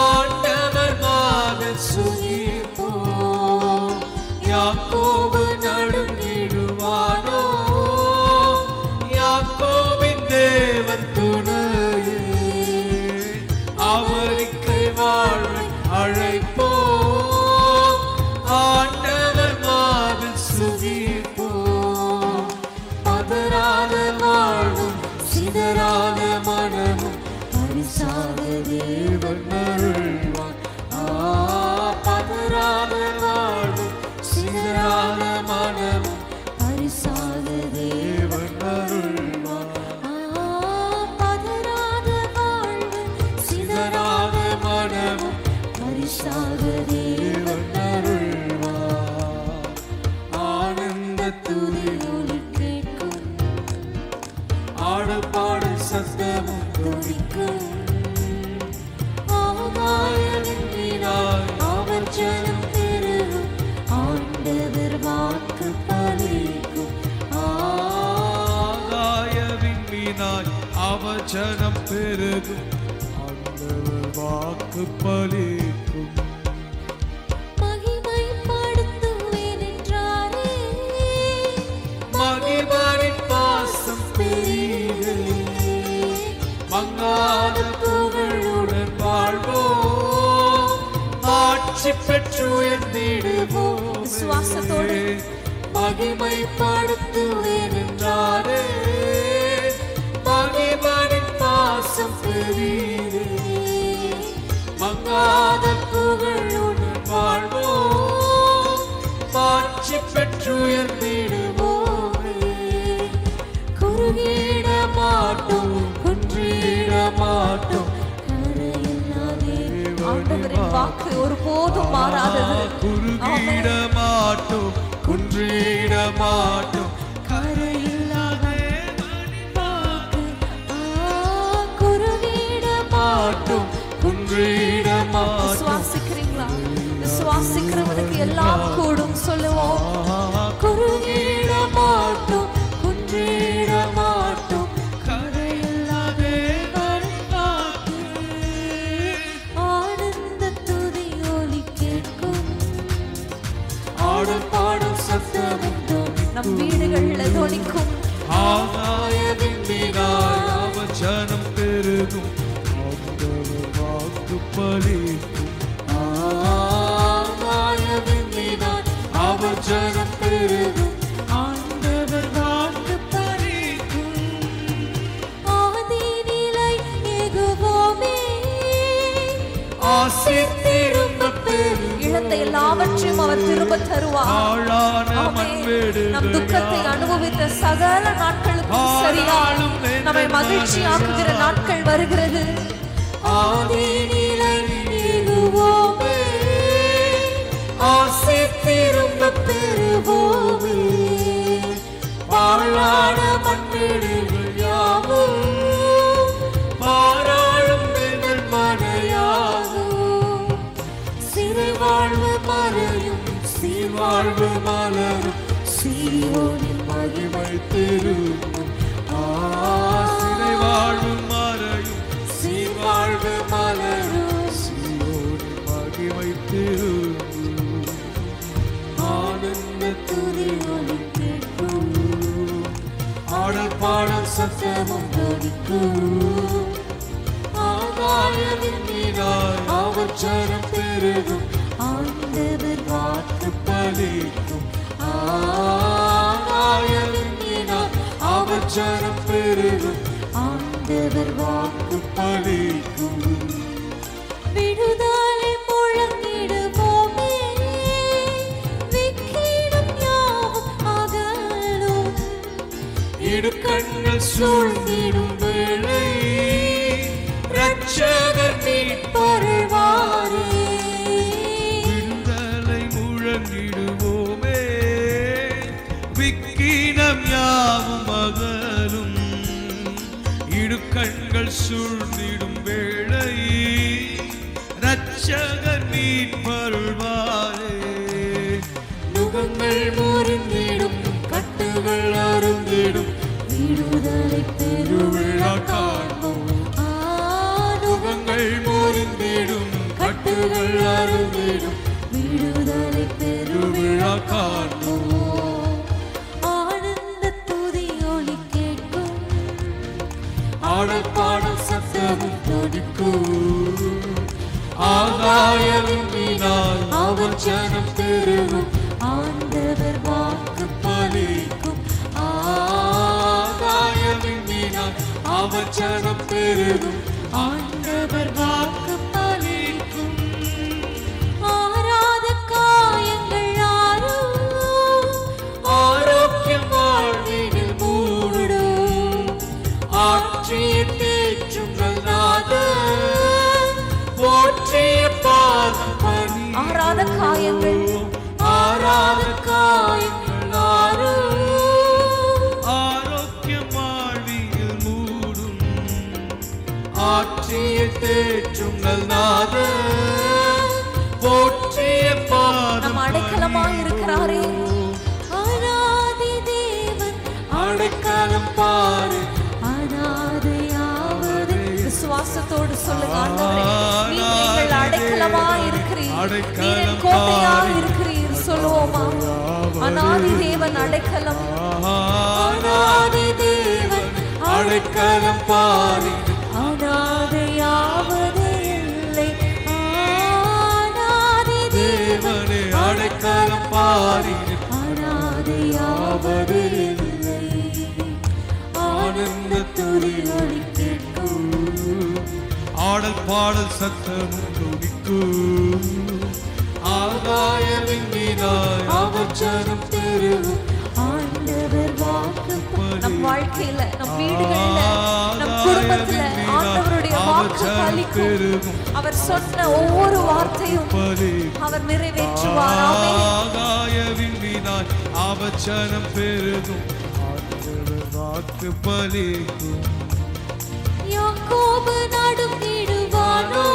ஆண்டவர் மகன் சுகிப்போ. யாக்கோபு நடுங்கிடுவானோ, யாக்கோபின் தேவன் துணையே, அவருக்கு வாழ்வை அழைப்போ, ஆண்டவர் மகன் சுகிப்போ. பதறாத வாழ்வும் சிதறாத மனமும் பரிசாக தேவன் அருள்வார். பதறாத வாழ்வும் சிதறாத மனமும் பரிசாக தேவன் அருள்வார். பதறாத வாழ்வும் சிதறாத மனமும் பரிசாக தேவன் அருள்வார். ஆனந்த துதி ஒலி கேட்கும், ஆடல் பாடல் சத்தமும் துதிக்கும். ஆகாயத்தின் மீதாய் அவர் ஜனம் பெருகும், ஆண்டவர் வாக்கு பலிக்கும். ஆகாயத்தின் மீதாய் அவர் ஜனம் பெருகும், ஆண்டவர் வாக்கு பலிக்கும். மகிமைப்படுத்துவேன் என்றாரே, மகிமையின் பாசம் பெரியது, மங்காத புகழுடன் வாழ்வோம், ஆட்சி பெற்று உயர்ந்திடுவோம். விசுவாசத்தோடு மகிமைப்படுத்துவேன் என்றாரே, மகிமையின் பாசம் பெரியது, மங்காத புகழுடன் வாழ்வோம், ஆட்சி பெற்று உயர்ந்திடுவோம். குறுகிட மாட்டோம், குன்றிட மாட்டோம், ஆண்டவரின் வாக்கு ஒருபோதும் மாறாதது. குறுகிட மாட்டோம், குன்றிட மாட்டோம், கரையில்லாத வாக்கு குறுகிட மாட்டோம், குன்றிட மாட்டோம். விசுவாசிக்கிறீங்களா? விசுவாசிக்கிறவனுக்கு எல்லாம் கூடும் சொல்லுவோம். குறுகிட மாட்டோம், குன்றிட மாட்டோம், கரையில்லாத வாக்கு. ஆனந்த துதி ஒலி கேட்கும், ஆடல் பாடல் சத்தமும் நம் வீடுகள்ல தொனிக்கும். ஆகாயத்தின் மீதாய் அவர் ஜனம் பெருகும், ஆண்டவர் வாக்கு பலிக்கும். ஆகாயத்தின் மீதாய் அவர் ஜனம் பெருகும், ஆண்டவர் வாக்கு பலிக்கும். ஆதி நிலை எகுவோமே, ஆசி திரும்ப பெறும், இழந்த எல்லாவற்றையும் அவர் திரும்ப தருவார். ஆழான ஆமென். மண்மேடுகள் நம் துக்கத்தை அனுபவித்த சகல நாட்களுக்கும் சரியாக நம்மை மகிழ்ச்சியாக்குகிற நாட்கள் வருகிறது. ஆதி நிலை எங்குவோமே, ஆசை திரும்ப பெறுவோமே, பாழான மண்மேடுகள் யாவும் பாராளும் எங்கள் மனையாகும். சிறை வாழ்வு மறையும், சீர்வாழ்வு மலரும், சீயோனின் மகிமை திரும்பும். சிறை வாழ்வு மறையும், சீர்வாழ்வு மலரும், சீயோனின் மகிமை திரும்பும். ஆனந்த துதி ஒலி கேட்கும், ஆடல் பாடல் சத்தமும் துதிக்கும். ஆகாயத்தின் மீதாய் அவர் ஜனம் பெருகும், ஆண்டவர் வாக்கு பலிக்கும். ஆகாயத்தின் மீதாய் அவர் ஜனம் பெருகும், ஆண்டவர் வாக்கு பலிக்கும். விடுதலை முழங்கிடுவோமே, விக்கிடம் யாவும் அகலும். இடுக்கண்கள் சூழ்ந்திடும் வேளை இரட்சகர் பருவாரே, விடுதலை முழங்கிடுவோமே, விக்கினம் யாவும் அகலும். இடுக்கண்கள் சூழ்ந்திடும் வேளை இரட்சகர் மீட்பருள்வாரே. நுகங்கள் முறிந்திடும், கட்டுகள் அறுந்திடும், விடுதலை பெருவிழா காண்போம். நுகங்கள் முறிந்திடும், கட்டுகள் அறுந்திடும், விடுதலை பெருவிழா காண்போம். ஆனந்த துதி ஒலி கேட்கும், ஆடல் பாடல் சத்தமும் துதிக்கும். ஆகாயவின் மீதாய் அவர் ஜனம் பெருகும், ஆண்டவர் வாக்கு பலிக்கும். ஆகாயவின் மீதாய் அவர் ஜனம் பெருகும், ஆண்டவர் வாக்கு பலிக்கும். ஆறாத காயங்கள் ஆறும், ஆரோக்கியம் வாழ்வினில் மூடும். ஆற்றிய தேற்றுங்கள் நாதர், போற்றிய பாதம் பணி. ஆறாத காயங்கள், ஆறாத காயங்கள் ஆறும், ஆரோக்கிய வாழ்வியில் மூடும். ஆற்றிய தேற்றுங்கள் நாதர், போற்றிய பாதம் நம் அடைக்கலமாய் இருக்கிறாரே. அநாதி தேவன் அடைக்கலம் பாரு. அநாதையாவது. விசுவாசத்தோடு சொல்லுங்க, ஆண்டவரே, நீர் எங்கள் அடைக்கலமாய் இருக்கிறீர், நீர் என் கோட்டையாய் இருக்கிறீர். சொல்லுவோமா? அநாதி தேவன் அடைக்கலம், அநாதி தேவன் அடைக்கலம் பாரு. அநாதையாவது இல்லை. அநாதி தேவன் தேவனே அடைக்கலம் பாரு. அநாதையாவது இல்லை. ஆனந்த துதி ஒலி கேட்கும், ஆடல் பாடல் சத்தமும் துதிக்கும். ஆகாயவின் மீதாய் அவர் ஜனம் பெருகும், ஆண்டவர் வாக்கு பலிக்கும். நம் வாழ்க்கையில, நம் வீடுகள்ல, நம் குடும்பத்துல ஆண்டவருடைய வாக்கு பலிக்கும். அவர் சொன்ன ஒவ்வொரு வார்த்தையும் அவர் நிறைவேற்றுவார். ஆமென். ஆகாயவின் மீதாய் அவர் ஜனம் பெருகும், ஆண்டவர் வாக்கு பலிக்கும். யாக்கோபு நடுங்கிடுவானோ,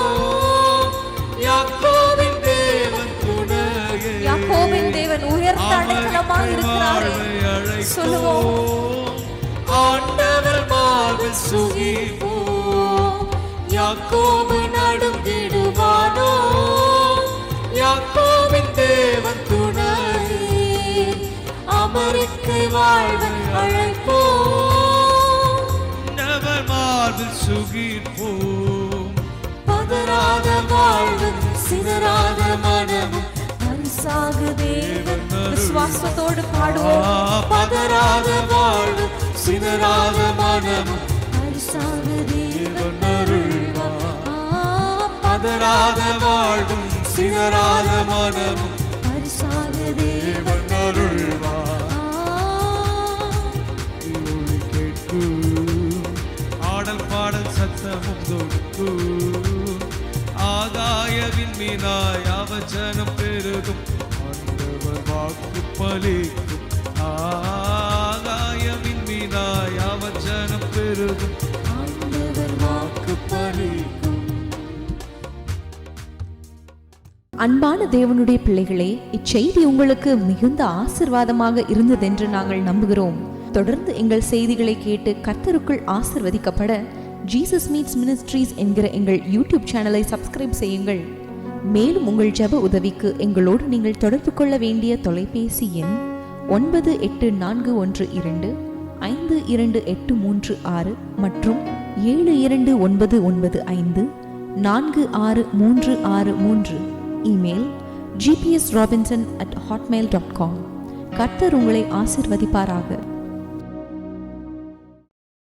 யாக்கோபின் தேவன் துணையே, யாக்கோபின் தேவன் உயர்ந்த அடைக்கலமாய் இருக்கிறாரே. சொல்லுவோம், ஆண்டவர் மார்பில் சுகிப்போம். யாக்கோபு நடுங்கிடுவானோ, யாக்கோபின் தேவன் துணையே, அமருக்கு வாழ்வை அழைப்போம். ஆண்டவர் மார்பில் சுகிப்போம். பதறாத வாழ்வு, சிதறாத மனமும் பரிசாகு தேவன். விசுவாசத்தோடு பாடுவோம். பதறாத வாழ்வு, சிதறாத மனமும் பரிசாகு தேவன் அருள்வார். பதறாத வாழ்வும் சிதறாத மனமும் பரிசாகு தேவன் அருள்வார். ஒளி கேட்கும், ஆடல் பாடல் சத்தமும் தொடுக்கும், ஆகாயவின் மீனாய் அவச்சனம் பெருகும், ஆண்டவர் வாக்கு பலிக்கும். ஆகாயவின் மீனாய் அவச்சனம் பெருகும், ஆண்டவர் வாக்கு பலிக்கும். அன்பான தேவனுடைய பிள்ளைகளே, இச்செய்தி உங்களுக்கு மிகுந்த ஆசீர்வாதமாக இருந்ததென்று நாங்கள் நம்புகிறோம். தொடர்ந்து எங்கள் செய்திகளை கேட்டு கர்த்தருக்குள் ஆசீர்வதிக்கப்பட ஜீசஸ் மீட்ஸ் மினிஸ்ட்ரீஸ் என்கிற எங்கள் யூடியூப் சேனலை சப்ஸ்கிரைப் செய்யுங்கள். மேலும் உங்கள் ஜெப உதவிக்கு எங்களோடு நீங்கள் தொடர்பு கொள்ள வேண்டிய தொலைபேசி எண் 9842252836 மற்றும் 729954633. Email gpsrobinson@hotmail.com. கர்த்தர் உங்களை ஆசீர்வதிப்பாராக.